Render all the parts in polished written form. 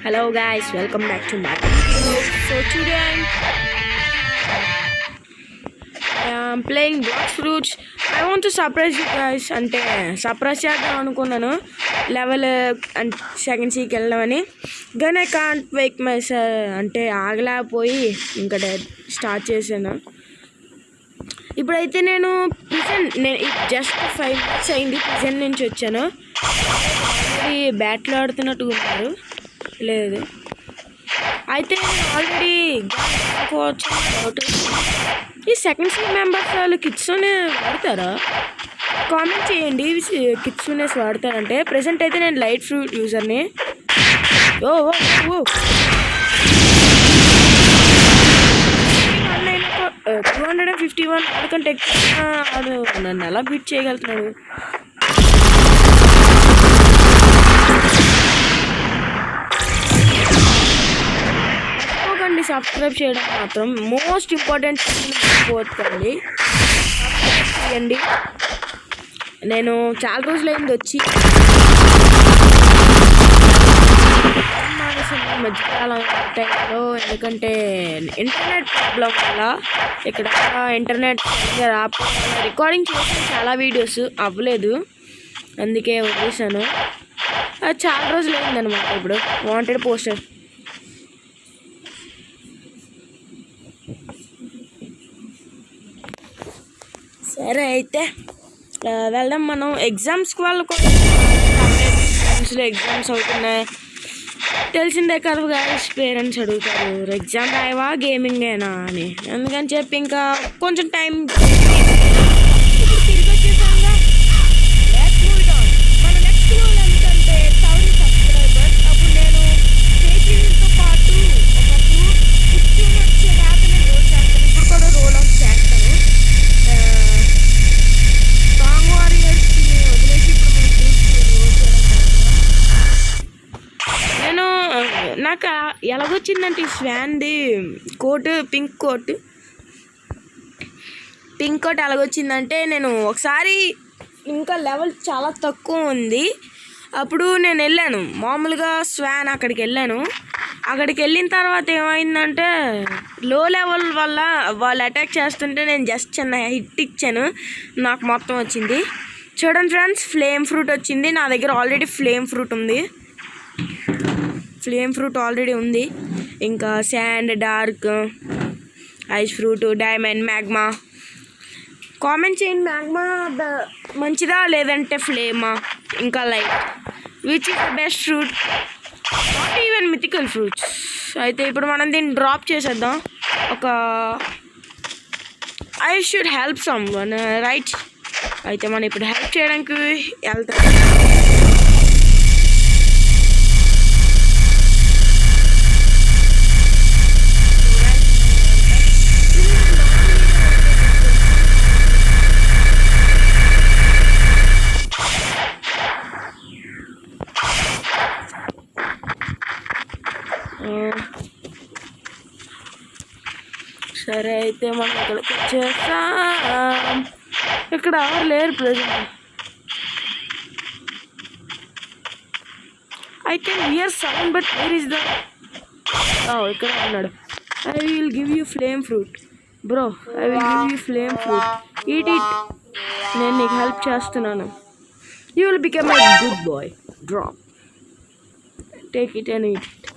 Hello guys, welcome back to my video. So today I am playing Blox Fruits. I want to surprise you guys. అంటే surprise చేద్దాం అనుకున్నాను level and second సీకి వెళ్ళామని. కానీ I can't Wake my అంటే ఆగలేకపోయి ఇంకా start చేశాను. ఇప్పుడైతే నేను జస్ట్ 5 minutes అయింది. ప్రిజెంట్ నుంచి వచ్చాను. బ్యాట్లు ఆడుతున్నట్టుగా ఉన్నారు. లేదు అయితే ఆల్రెడీ డౌట్ ఈ సెకండ్ సీ మెంబర్స్ వాళ్ళు కిట్స్నే వాడతారా? కామెంట్ చేయండి. కిట్స్నేస్ వాడతారంటే. ప్రెసెంట్ అయితే నేను లైట్ ఫ్రూట్ యూజర్ని. ఓ 251 వాడికంటే ఎక్కువ నన్ను ఎలా బీట్ చేయగలుగుతున్నాడు? సబ్స్క్రైబ్ చేయడం మాత్రం మోస్ట్ ఇంపార్టెంట్ పోతుంది. చేయండి. నేను చాలా రోజులైంది వచ్చి మధ్యకాలం టైంలో, ఎందుకంటే ఇంటర్నెట్ ప్రాబ్లం వల్ల ఇక్కడ ఇంటర్నెట్ రికార్డింగ్ చేసిన చాలా వీడియోస్ అవ్వలేదు, అందుకే వదిలేసాను. చాలా రోజులు అయిందనమాట. ఇప్పుడు వాంటెడ్ పోస్టర్ సరే అయితే వెళ్దాం మనం. ఎగ్జామ్స్కి వాళ్ళకు ఎగ్జామ్స్ అవుతున్నాయి తెలిసిందే కదా గాయస్. పేరెంట్స్ అడుగుతారు ఎగ్జామ్ రాయవా గేమింగేనా అని. అందుకని చెప్పి ఇంకా కొంచెం టైం తిరిగి వచ్చేసాగా. మన నెక్స్ట్ గోల్ ఎంతంటే 1000 సబ్స్క్రైబర్స్. అప్పుడు నేను చేతితో పాటు ఒకప్పుడు కూర్చొని వచ్చేదాకా నేను రోల్ చేస్తాను. ఇప్పుడు కూడా రోల్ అవుట్ చేస్తాను. సాంగ్ వారియర్స్ని వదిలేసి ఇప్పుడు నేను నాకు ఎలాగొచ్చిందంటే ఈ స్వాన్ది కోట్ పింక్ కోట్ ఎలాగొచ్చిందంటే, నేను ఒకసారి ఇంకా లెవెల్ చాలా తక్కువ ఉంది. అప్పుడు నేను వెళ్ళాను మామూలుగా స్వాన్ అక్కడికి వెళ్ళాను. అక్కడికి వెళ్ళిన తర్వాత ఏమైందంటే లో లెవెల్ వల్ల వాళ్ళు అటాక్ చేస్తుంటే నేను జస్ట్ చిన్న హిట్ ఇచ్చాను, నాకు మొత్తం వచ్చింది. చూడండి ఫ్రెండ్స్, ఫ్లేమ్ ఫ్రూట్ వచ్చింది నా దగ్గర. ఆల్రెడీ ఫ్లేమ్ ఫ్రూట్ ఆల్రెడీ ఉంది. ఇంకా sand, dark, ice fruit, diamond, magma. Comment చేయండి, మ్యాగ్మా మంచిదా లేదంటే ఫ్లేమా ఇంకా light, which is the best fruit? Not even mythical fruits. అయితే ఇప్పుడు మనం దీన్ని డ్రాప్ చేసేద్దాం. ఒక I should help some one, right? అయితే మనం ఇప్పుడు హెల్ప్ చేయడానికి వెళ్తాం. సరే అయితే మనం ఇక్కడికి వచ్చేస్తాం. ఇక్కడ ఎవరు లేరు present. I can hear sound but where is the ఇక్కడ ఉన్నాడు. I will give you flame fruit bro. I will give you flame fruit. Eat it. నేను నీకు హెల్ప్ చేస్తున్నాను. You will become a good boy. Drop. Take it and eat it.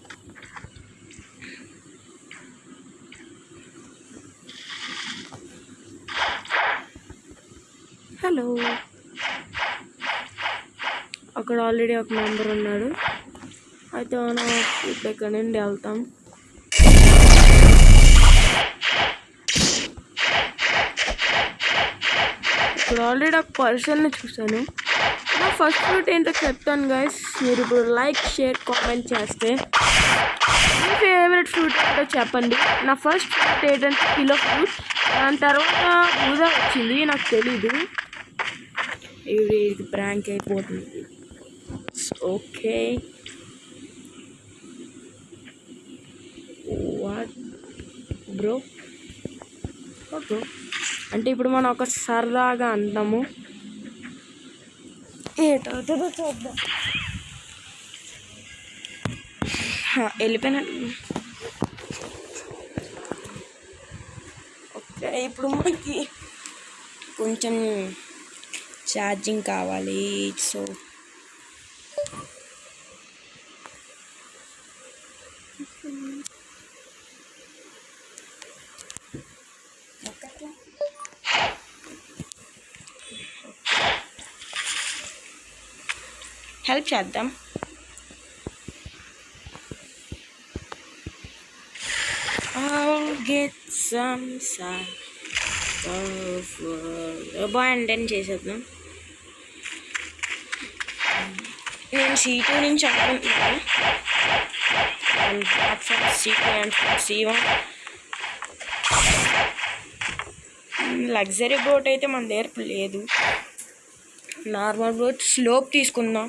Hello, అక్కడ already ఒక member ఉన్నాడు. అయితే మనం ఇప్పుడు ఇక్కడ నుండి వెళ్తాం. ఇప్పుడు ఆల్రెడీ ఒక పర్సన్ని చూసాను. నా ఫస్ట్ ఫ్రూట్ ఏంటో చెప్తాను గైస్. మీరు ఇప్పుడు లైక్, షేర్, కామెంట్ చేస్తే మీ ఫేవరెట్ ఫ్రూట్ ఏంటో చెప్పండి. నా ఫస్ట్ ఫ్రూట్ ఏంటంటే కిలో ఫ్రూట్. దాని తర్వాత ఊదా వచ్చింది, నాకు తెలీదు. ఇది ప్రాంక్ అయిపోతుంది. Okay, what bro? ఓకే, అంటే ఇప్పుడు మనం ఒక సరదాగా అంటాము. ఏటో చూద్దాం. వెళ్ళిపోయినట్టు. ఓకే, ఇప్పుడు మనకి కొంచెం ఛార్జింగ్ కావాలి. సో హెల్ప్ చేద్దాం. I'll get some sun. Bye అంటే చేసేద్దాం. నేను C2 నుంచి అనుకుంటున్నాను. C2 and C1 luxury boat అయితే మన దగ్గర లేదు. నార్మల్ బోట్ స్లోప్ తీసుకుందాం.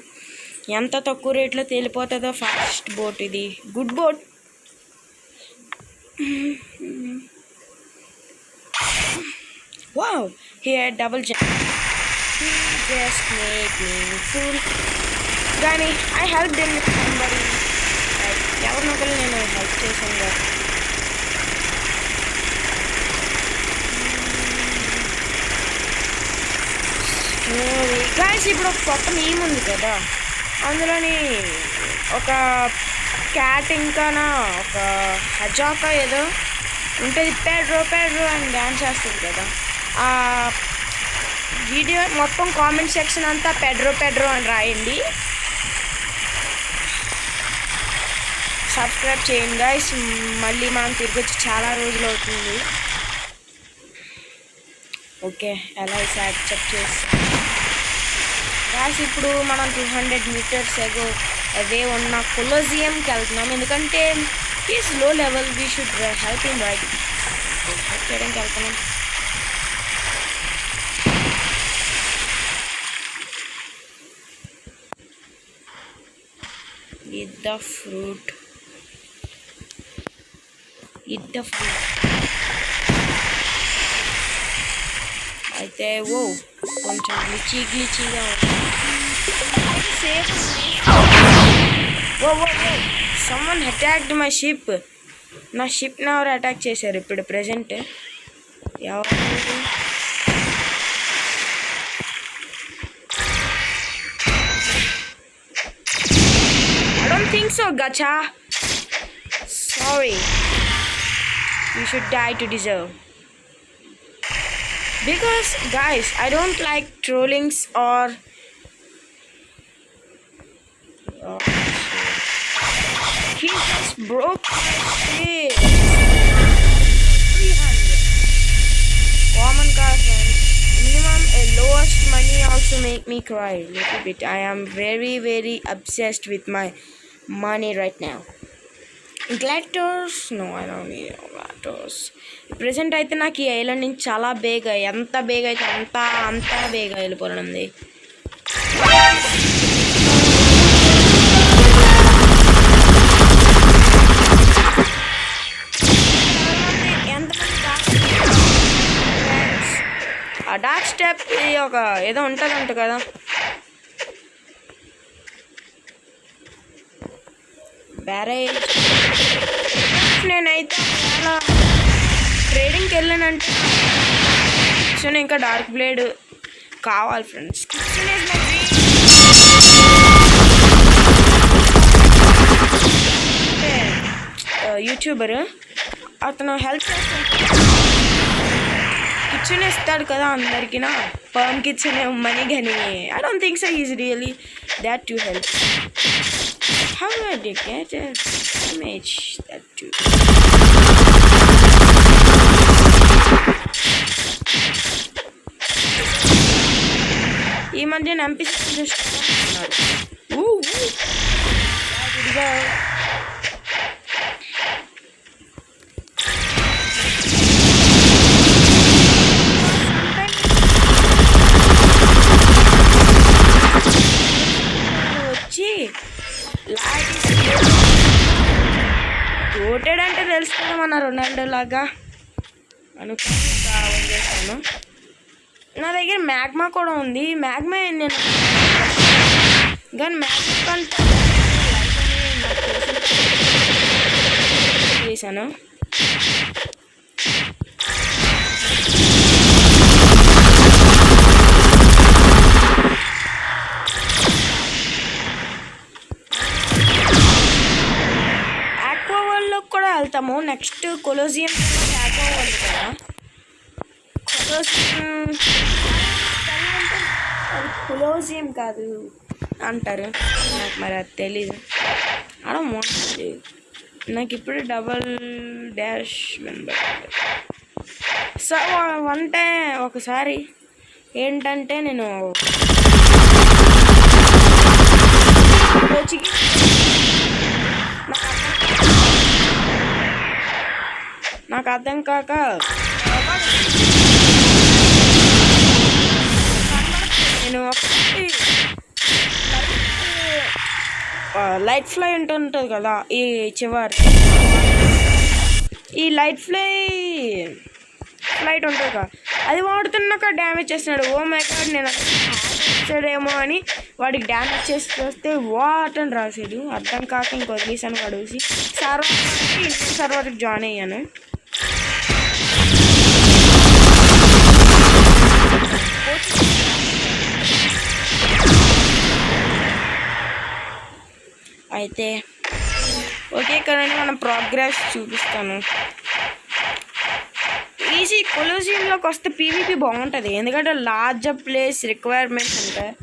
ఎంత తక్కువ రేట్లో తేలిపోతుందో ఫాస్ట్ బోట్. ఇది good boat. Wow, he had double jump. He just made me fool. Gani, I helped him with somebody. ఎవరినో ఒకరు నేను హెల్ప్ చేశాను కదా. గాయస్, ఇప్పుడు ఒక కొత్త మీమ్ ఉంది కదా, అందులోని ఒక క్యాట్ ఇంకానా ఒక హజాకా ఏదో ఉంటుంది, పెడ్రో పెడ్రో అని డ్యాన్స్ చేస్తుంది కదా. ఆ వీడియో మొత్తం కామెంట్ సెక్షన్ అంతా పెడ్రో పెడ్రో అని రాయండి. సబ్స్క్రైబ్ చేయండి గైస్. మళ్ళీ మనం తిరిగి వచ్చి చాలా రోజులు అవుతుంది. ఓకే, ఎలా యాక్సెప్ట్ చేస్తాం గాయస్. ఇప్పుడు మనం 200 meters అవే ఉన్న కొలోజియంకి వెళ్తున్నాం. ఎందుకంటే is low level, we should help him right. Help చేయడానికి వెళ్తున్నాం. Eat the fruit. అయితే కొంచెం గ్లిచీగా safe. Someone attacked my ship. నా షిప్ని ఎవరు అటాక్ చేశారు ఇప్పుడు ప్రెజెంట్? ఎవరు? I don't think so, Gacha. Sorry. You should die to deserve. Because, guys, I don't like trollings or... He just broke my shit. 300. Common car, friends. Minimum lowest money also make me cry a little bit. I am very, very obsessed with my money right now. Gladiators? No, I don't need gladiators. Present అయితే నాకు ఈ island నుంచి చాలా బేగా, ఎంత బేగా అయితే అంత బేగా వెళ్ళిపోతుంది. ఆ డార్క్ స్టెప్ ఒక ఏదో ఉంటుందంట కదా. బ్యారేజ్ నేనైతే ట్రేడింగ్కి వెళ్ళానంటే ఇంకా డార్క్ బ్లేడ్ కావాలి ఫ్రెండ్స్. అంటే యూట్యూబర్ అతను హెల్ప్ చేస్తాడు, కిచెన్ ఇస్తాడు కదా అందరికి. నా పర్మ్ కిచెన్ ఇవ్వమని. కానీ I don't think so is really that to help. How did I get a image that too? ఈ మధ్య అనిపిస్తున్నాడు. వచ్చి ఓటెడ్ అంటే తెలుసుకుందాం అన్న రొనాల్డో లాగా అనుకుని చేశాను. నా దగ్గర మ్యాగ్మా కూడా ఉంది. మ్యాగ్మా నేను కానీ మ్యాగ్మా కంటే ఆడతాము. నెక్స్ట్ కొలోజియం చాకో ఉంది కదా, కొలోజియం కాదు అంటారు, నాకు మరి అది తెలీదు. అలా నాకు ఇప్పుడు $. సో అంటే ఒకసారి ఏంటంటే నేను నాకు అర్థం కాక నేను లైట్ ఫ్లై ఉంటుంది కదా ఈ చివరి, ఈ లైట్ ఫ్లైట్ ఉంటుంది కదా, అది వాడుతున్నాక డ్యామేజ్ చేస్తున్నాడు. ఓ మై గాడ్, నేను చేస్తాడేమో అని వాడికి డ్యామేజ్ చేసి వస్తే వాట్ అని రాసాడు. అర్థం కాక ఇంక వదిలేసాను. వాడు సర్వర్కి జాయిన్ అయ్యాను. అయితే ఓకే, ఇక్కడ మనం ప్రోగ్రెస్ చూపిస్తాను. ఈజీ కొలోజియంలోకి వస్తే పీవీపీ బాగుంటుంది, ఎందుకంటే లార్జ్ ప్లేస్ రిక్వైర్మెంట్స్ ఉంటాయి.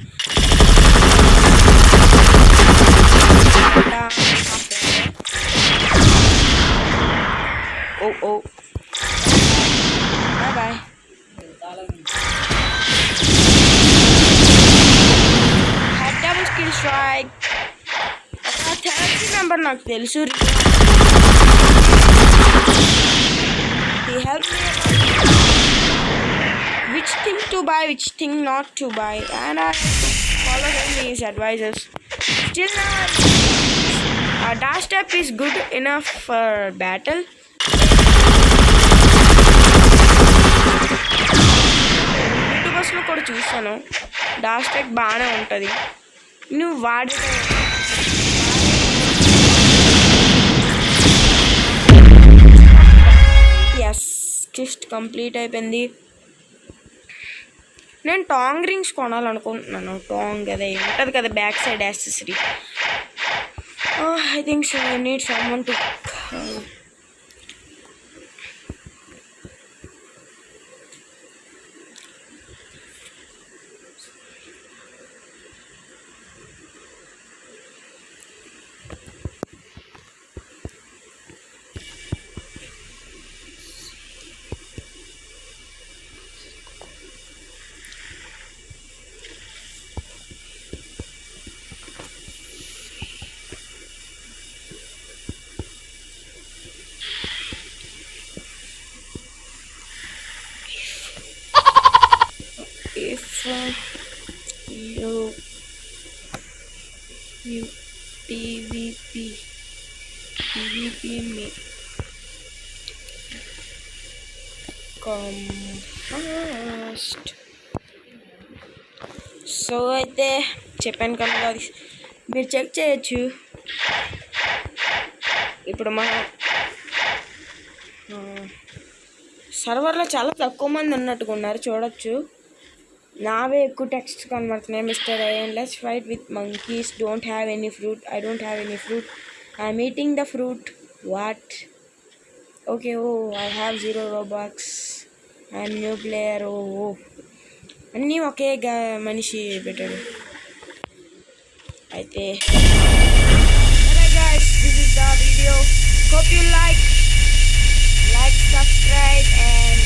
Oh boy. Double skill strike. Thirty number నాకు తెలుసు. Help me which thing to buy, which thing not to buy, and I follow his advices. Still dash step is good enough for battle. YouTubers లో కూడా చూస్తాను, dash step బాగానే ఉంటుంది. నువ్వు వాడితే quest complete అయిపోయింది. నేను టాంగ్ రింగ్స్ కొనాలనుకుంటున్నాను. టాంగ్ అదే ఉంటుంది కదా back side accessory. I think so I need someone to PvP me come first. So అయితే చెప్పాను కదా, మీరు చెక్ చేయొచ్చు. ఇప్పుడు మన సర్వర్లో చాలా తక్కువ మంది ఉన్నట్టుగా ఉన్నారు, చూడొచ్చు. నావే ఎక్కువ టెక్స్ట్ కనబడుతున్నాయి. Mister IN let's fight with monkeys, don't have any fruit, I don't have any fruit, I'm eating the fruit, what okay, oh I have 0 Robux, I'm new player, oh అన్నీ ఒకే మనిషి పెట్టాడు. అయితే guys, this is the video. Hope you like, subscribe and